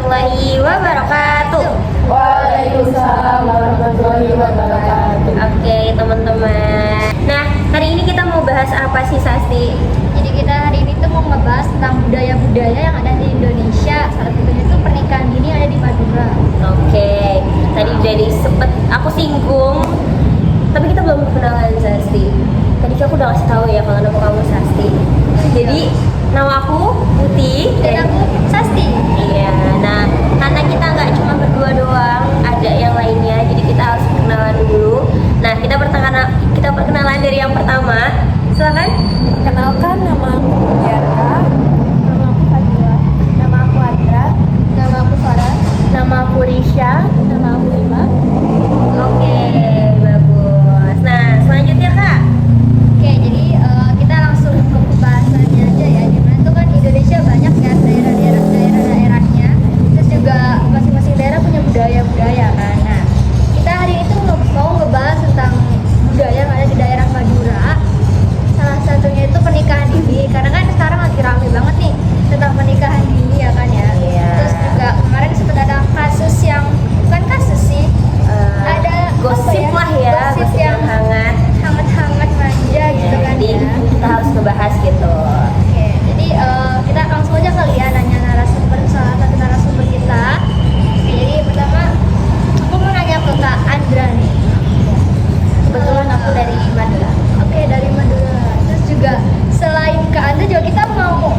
warahmatullahi wabarakatuh. Waalaikumsalam warahmatullahi wabarakatuh. Oke teman-teman. Nah hari ini kita mau bahas apa sih Sasti? Jadi kita hari ini tuh mau ngebahas tentang budaya-budaya yang ada di Indonesia. Salah satunya itu pernikahan dini yang ada di Madura. Oke, tadi udah sempet aku singgung, tapi kita belum kenalan Sasti. Tadi aku udah kasih tahu ya kalau nama kamu Sasti. Jadi nama aku Putih Dan aku Sasti. Iya, nah karena kita nggak cuma berdua doang, ada yang lainnya, jadi kita harus kenalan dulu. Nah kita perkenalan dari yang pertama. Silakan. Kenalkan, nama aku Yarka. Nama aku Fadila. Nama aku Andra. Nama aku Farah. Nama aku Risha. Nama aku Lima. Oke, bagus. Nah selanjutnya Kak. Oke, jadi kita langsung ke pembahasannya aja ya. Dimana tuh kan Indonesia banyak ya daerahnya. Terus juga masing-masing daerah punya budaya-budaya kan. Nah, kita hari ini tuh mau ngebahas tentang budaya yang ada di daerah Madura. Salah satunya itu pernikahan dini. Karena kan sekarang lagi rame banget nih tentang pernikahan dini ya kan ya. Iya. Terus juga kemarin sempat ada kasus yang bukan kasus sih. Ada Gosip apa lah ya, gosip gosip yang hangat. hangat manja gitu kan Jadi ya. kita harus ngebahas gitu. Oke, jadi kita langsung aja kali ya nanya salah satu narasumber kita. Oke, jadi pertama aku mau nanya ke Kak Andra nih. Kebetulan aku dari Madura. Oke, dari Madura. Terus juga selain Kak Andra juga kita mau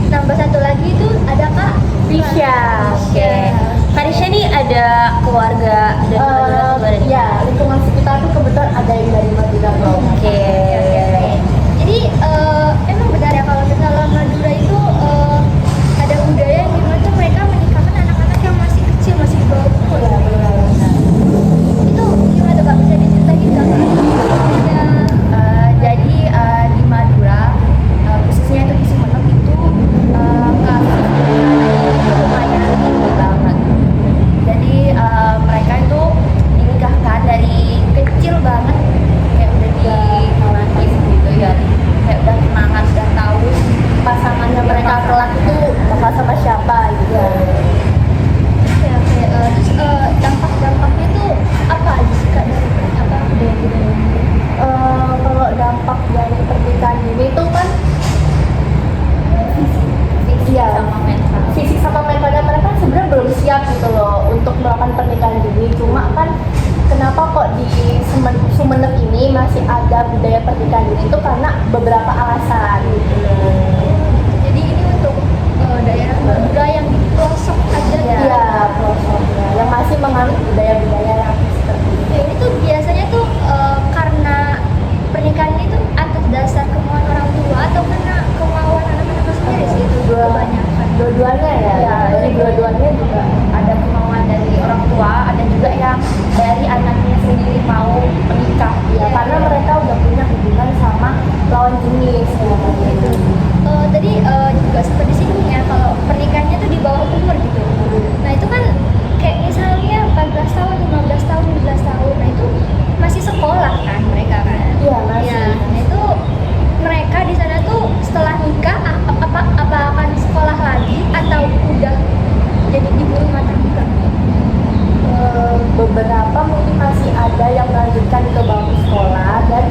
tambah satu lagi itu ada Kak Risha. Oke. Kak Risha nih ada keluarga dari Madura atau gimana nih? Ya, lingkungan sekitar tuh kebetulan ada yang dari Madura. Oke. Jadi emang benar ya kalau misalnya Madura itu ada budaya yang gimana tuh mereka menikahkan anak-anak yang masih kecil, masih di bawah umur. Itu gimana tuh Kak, bisa diceritain Kak? Ya. Jadi di Madura, khususnya itu di Sumenep itu kasus lumayan tinggi banget. Jadi mereka itu dinikahkan dari kecil banget, kayak udah dimalantis gitu ya, kayak udah tunangan, udah tahu pasangannya mereka kelak itu bakal sama siapa gitu. Oke. Terus dampak-dampaknya tuh apa aja sih Kak dari apa budaya-budaya? Kalau dampak dari pernikahan ini itu kan fisik sama mentalnya mereka sebenarnya belum siap gitu loh untuk melakukan pernikahan dini. Cuma kan kenapa kok di Sumenep ini masih ada budaya pernikahan dini itu karena beberapa alasan gitu. Jadi ini untuk daerah Madura yang di pelosok aja ya. Iya, pelosoknya yang masih menganut budaya-budaya yang seperti itu. Ya, ini tuh biasanya tuh karena pernikahan ini tuh atas dasar kemauan orang tua atau karena kemauan anak-anak sendiri sih itu kebanyakan. Dua-duanya ya, dari dua-duanya juga ada kemauan dari orang tua, ada juga yang dari anaknya sendiri mau menikah ya, karena mereka udah punya hubungan sama lawan jenis ya, gitu. Tadi juga sempat disinggung ya kalau pernikahannya tuh di bawah umur gitu. Nah itu kan kayak misalnya 14 tahun, 15 tahun, 17 tahun, nah itu masih sekolah kan mereka kan? Iya, masih. Ya, nah itu mereka di sana tuh setelah nikah apa akan sekolah lagi atau udah jadi ibu rumah tangga? Beberapa mungkin masih ada yang melanjutkan ke bangku sekolah dan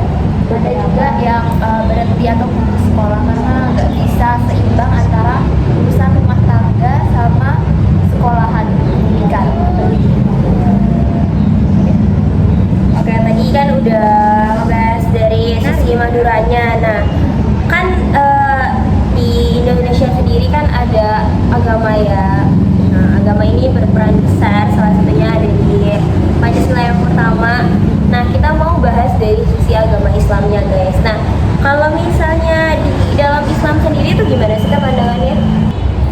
ada juga yang berhenti atau putus sekolah karena nggak bisa seimbang antara urusan rumah tangga sama sekolahan pendidikan. Oke, tadi kan udah ngebahas dari sisi Maduranya. Nah, kan di Indonesia sendiri kan ada agama ya. Nah, agama ini berperan besar, salah satunya ada di Pancasila yang pertama. Nah, kita mau bahas dari sisi agama Islamnya, guys. Nah, kalau misalnya di dalam Islam sendiri itu gimana sih Kak pandangannya?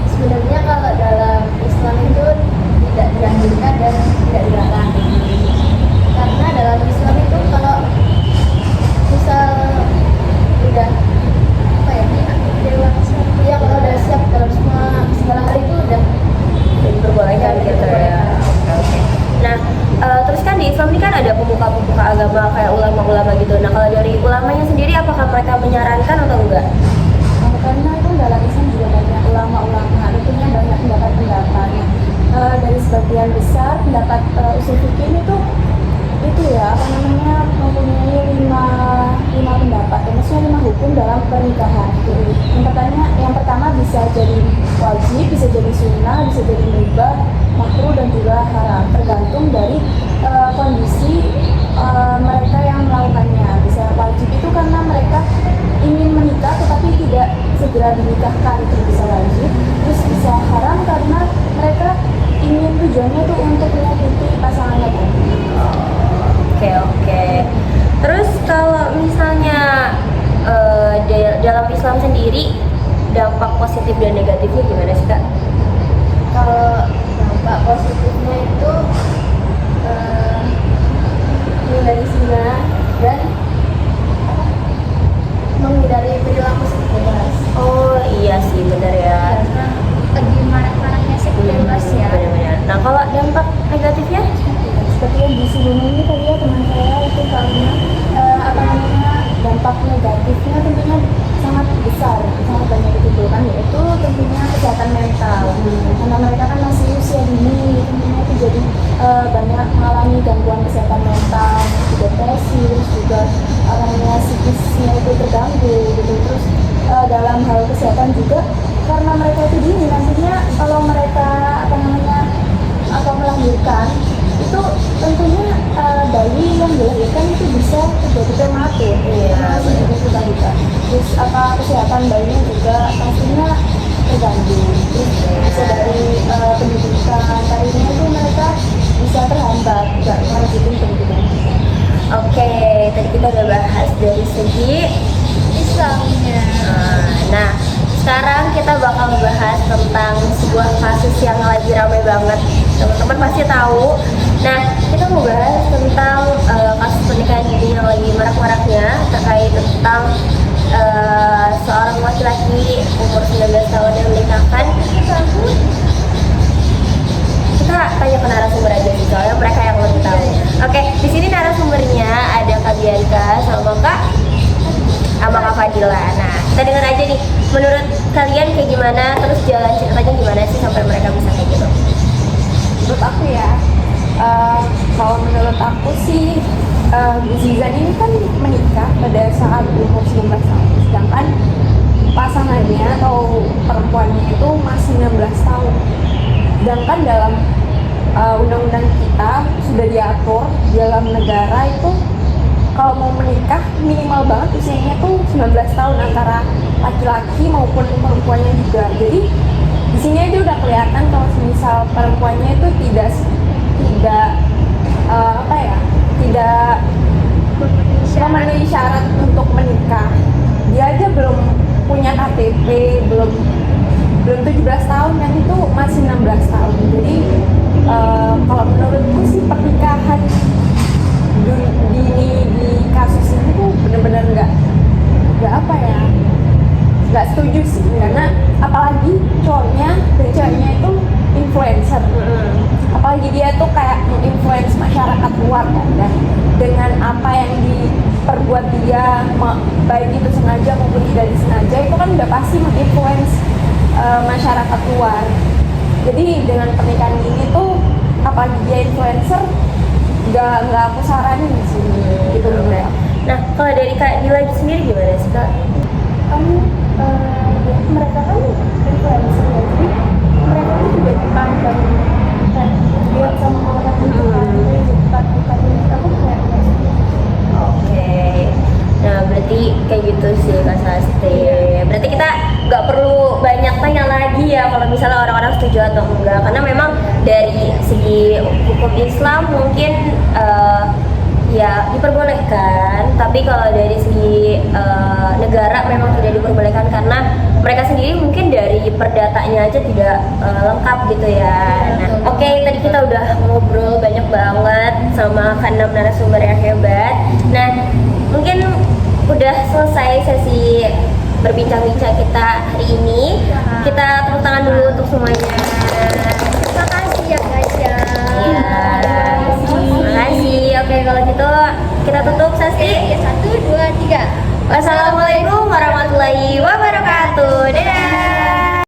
Sebenarnya kalau dalam Islam itu tidak dianjurkan dan tidak dilarang. Karena dalam Islam itu kalau misal udah apa ya, dewasa, ya kalau udah siap dalam semua segala hal itu udah Diperbolehkan gitu ya. Oke. Nah, terus kan di Islam ini kan ada pemuka-pemuka agama kayak ulama-ulama gitu. Nah, kalau dari ulamanya sendiri apakah mereka menyarankan atau enggak? karena itu dalam Islam juga banyak ulama-ulama, tentunya banyak pendapat-pendapat. sebagian besar pendapat usul fikih ini tuh itu ya apa namanya mempunyai lima pendapat, maksudnya 5 hukum dalam pernikahan. Yang pertama bisa jadi wajib, bisa jadi sunnah, bisa jadi mubah, makruh dan juga haram, tergantung dari kondisi mereka yang melakukannya. Bisa wajib itu karena mereka ingin menikah tetapi tidak segera dinikahkan, itu bisa wajib. Terus bisa haram karena mereka ingin tujuannya itu untuk menyakiti pasangannya kan. Oke. Terus kalau misalnya dalam Islam sendiri dampak positif dan negatifnya gimana sih Kak? Kalau dampak positifnya itu menghindari zina dan menghindari perilaku seks bebas. Oh iya sih benar ya. Karena lagi marak-maraknya seks bebas ya. Benar-benar. Nah kalau dampak negatifnya? Seperti yang disinggung ini tadi ya teman saya itu soalnya apa namanya dampak negatifnya tentunya sangat besar, sangat banyak ditimbulkan, yaitu tentunya kesehatan mental. Karena mereka kan masih usia dini, tentunya itu jadi banyak mengalami gangguan kesehatan mental, depresi, terus juga namanya psikisnya itu terganggu gitu. Terus dalam hal kesehatan juga karena mereka itu dini, nantinya kalau mereka apa namanya atau melahirkan itu tentunya bayi yang dilahirkan itu bisa terjadi prematur, masih juga kita. Terus kesehatan bayinya juga pastinya terganggu. Terus bisa dari pendidikan karirnya itu mereka bisa terhambat, nggak melanjutin pendidikan. Oke, tadi kita udah bahas dari segi Islamnya. Nah, sekarang kita bakal bahas tentang sebuah kasus yang lagi ramai banget. Teman-teman pasti tahu. Nah, kita mau bahas tentang kasus pernikahan dini yang lagi marak-maraknya terkait tentang seorang laki-laki umur 19 tahun yang menikahkan. Kita tanya ke narasumber aja sih, soalnya mereka yang lebih tahu. Oke, di sini narasumbernya ada Kak Bianca sama Kak Kak Fadila. Nah, kita dengar aja nih, menurut kalian kayak gimana, terus jalan ceritanya gimana sih sampai mereka bisa kayak gitu? Menurut aku ya, kalau menurut aku sih Bu Zizan ini kan menikah pada saat umur 19 tahun, sedangkan pasangannya atau perempuannya itu masih 16 tahun. Sedangkan dalam undang-undang kita sudah diatur dalam negara itu kalau mau menikah minimal banget usianya tuh 19 tahun antara laki-laki maupun perempuannya juga. Jadi di sini aja udah kelihatan kalau misal perempuannya itu tidak memenuhi syarat untuk menikah. Dia aja belum punya KTP, belum 17 tahun kan, itu masih 16 tahun. Jadi kalau menurutku sih pernikahan dini di kasus ini tuh bener-bener nggak setuju sih, karena apalagi cowoknya dan ceweknya itu influencer, apalagi dia tuh kayak influence masyarakat luar kan, dan dengan apa yang diperbuat dia baik itu sengaja maupun tidak disengaja itu kan udah pasti menginfluence masyarakat luar. Jadi dengan pernikahan ini tuh apalagi dia influencer nggak aku saranin sih gitu bener. Nah, kalau dari Kak Dila sendiri gimana sih Kak? Mereka kan influencer ya, jadi mereka tuh juga dipandang kayak dia sama orang itu kan bukan ini, aku kayak Oke. Nah, berarti kayak gitu sih Kak Sasti. Berarti kita nggak perlu banyak tanya lagi ya kalau misalnya orang-orang setuju atau enggak, karena memang dari segi hukum Islam mungkin ya diperbolehkan, tapi kalau dari segi negara memang tidak diperbolehkan karena mereka sendiri mungkin dari perdatanya aja tidak lengkap gitu ya. Nah, oke, tadi kita udah ngobrol banyak banget sama keenam narasumber yang hebat. Nah, mungkin udah selesai sesi berbincang-bincang kita hari ini. Kita tepuk tangan dulu untuk semuanya. Terima kasih ya guys ya. Terima kasih. Oke, kalau gitu kita tutup sesi. 1, 2, 3. Wassalamualaikum warahmatullahi wabarakatuh. Dadah.